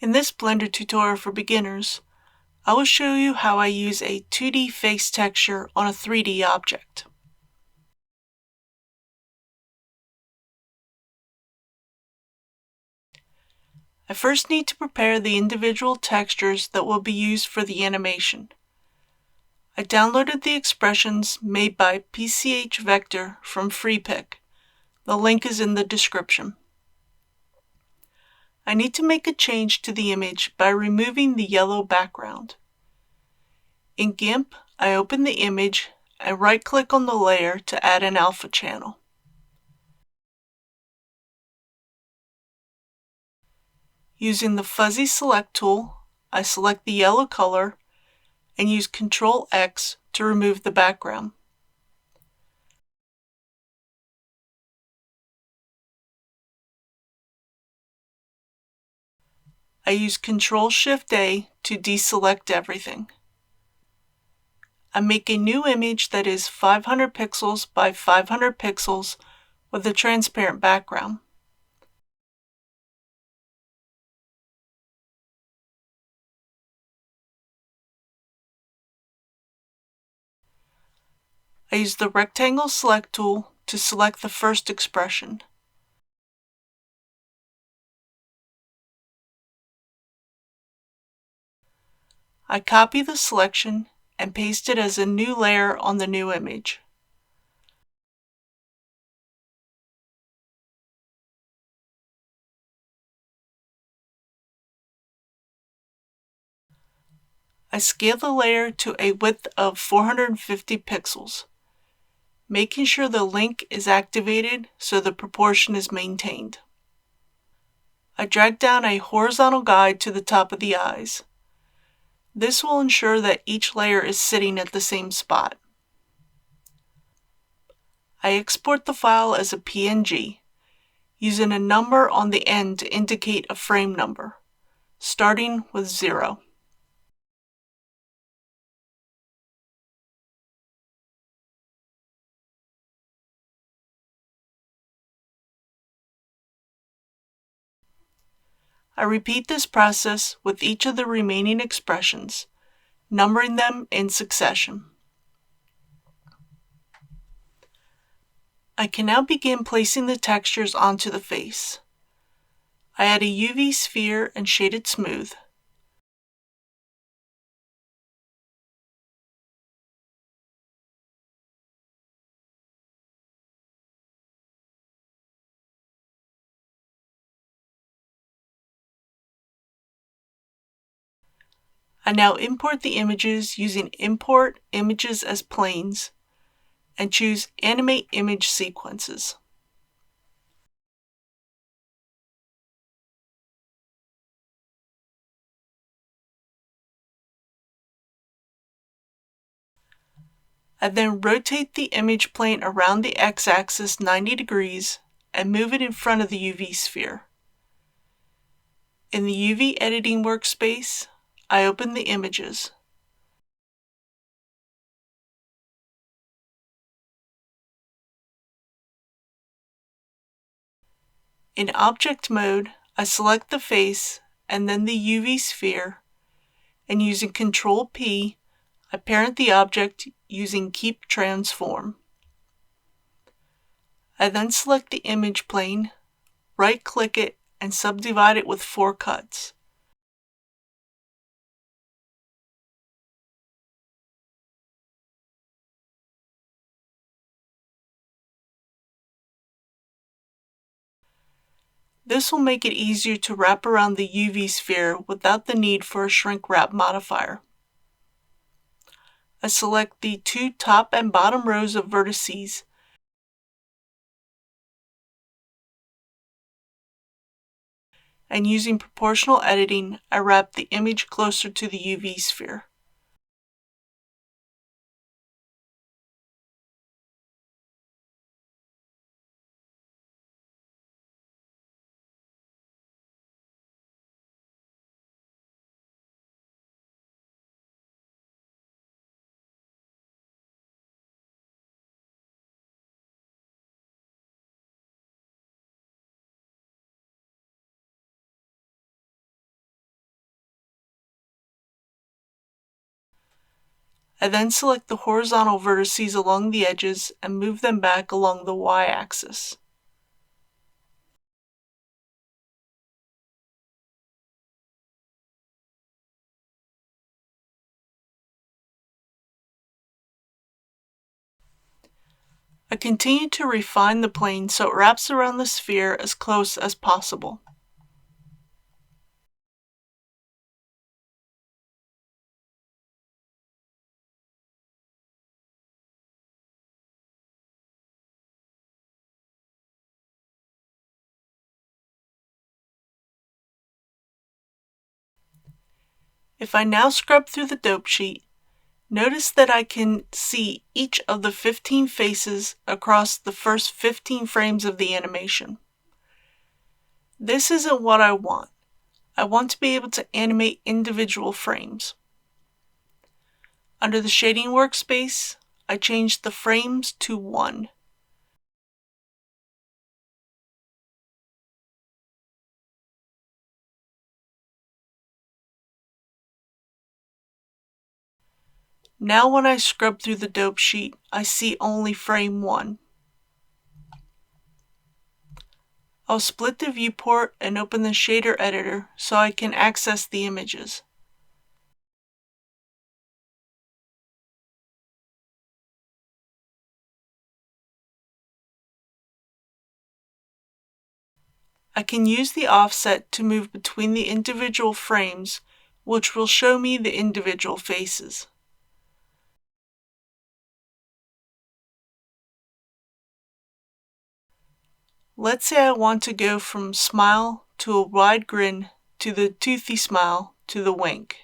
In this Blender tutorial for beginners, I will show you how I use a 2D face texture on a 3D object. I first need to prepare the individual textures that will be used for the animation. I downloaded the expressions made by PCH Vector from FreePic. The link is in the description. I need to make a change to the image by removing the yellow background. In GIMP, I open the image and right-click on the layer to add an alpha channel. Using the Fuzzy Select tool, I select the yellow color and use Ctrl X to remove the background. I use Ctrl Shift A to deselect everything. I make a new image that is 500 pixels by 500 pixels with a transparent background. I use the Rectangle Select tool to select the first expression. I copy the selection and paste it as a new layer on the new image. I scale the layer to a width of 450 pixels, making sure the link is activated so the proportion is maintained. I drag down a horizontal guide to the top of the eyes. This will ensure that each layer is sitting at the same spot. I export the file as a PNG, using a number on the end to indicate a frame number, starting with 0. I repeat this process with each of the remaining expressions, numbering them in succession. I can now begin placing the textures onto the face. I add a UV sphere and shade it smooth. I now import the images using Import Images as Planes and choose Animate Image Sequences. I then rotate the image plane around the x-axis 90 degrees and move it in front of the UV sphere. In the UV editing workspace, I open the images. In object mode, I select the face and then the UV sphere, and using Ctrl P, I parent the object using Keep Transform. I then select the image plane, right-click it, and subdivide it with 4 cuts. This will make it easier to wrap around the UV sphere without the need for a shrink wrap modifier. I select the 2 top and bottom rows of vertices and using proportional editing, I wrap the image closer to the UV sphere. I then select the horizontal vertices along the edges and move them back along the y-axis. I continue to refine the plane so it wraps around the sphere as close as possible. If I now scrub through the dope sheet, notice that I can see each of the 15 faces across the first 15 frames of the animation. This isn't what I want. I want to be able to animate individual frames. Under the shading workspace, I changed the frames to 1. Now when I scrub through the dope sheet, I see only frame 1. I'll split the viewport and open the shader editor so I can access the images. I can use the offset to move between the individual frames, which will show me the individual faces. Let's say I want to go from smile to a wide grin to the toothy smile to the wink.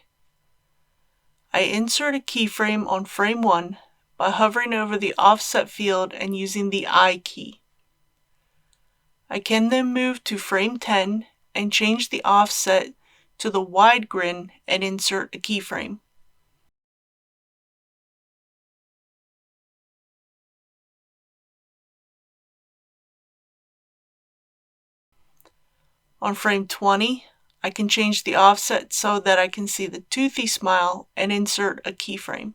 I insert a keyframe on frame 1 by hovering over the offset field and using the I key. I can then move to frame 10 and change the offset to the wide grin and insert a keyframe. On frame 20, I can change the offset so that I can see the toothy smile and insert a keyframe.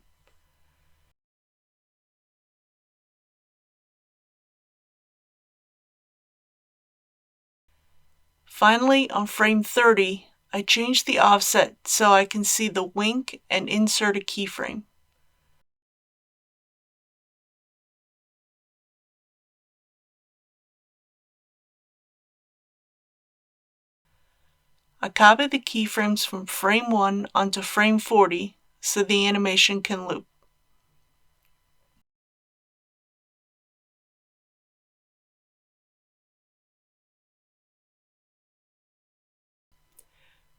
Finally, on frame 30, I change the offset so I can see the wink and insert a keyframe. I copy the keyframes from frame 1 onto frame 40 so the animation can loop.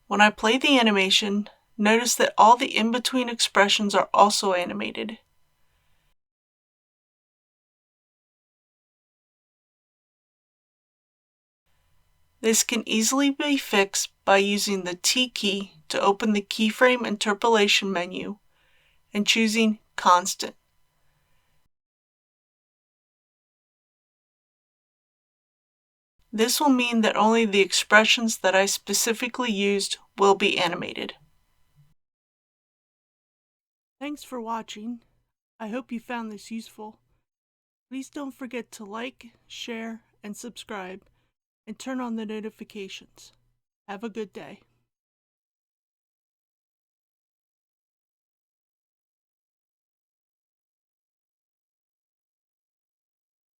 When I play the animation, notice that all the in-between expressions are also animated. This can easily be fixed by using the T key to open the keyframe interpolation menu and choosing Constant. This will mean that only the expressions that I specifically used will be animated. Thanks for watching. I hope you found this useful. Please don't forget to like, share, and subscribe, and turn on the notifications. Have a good day.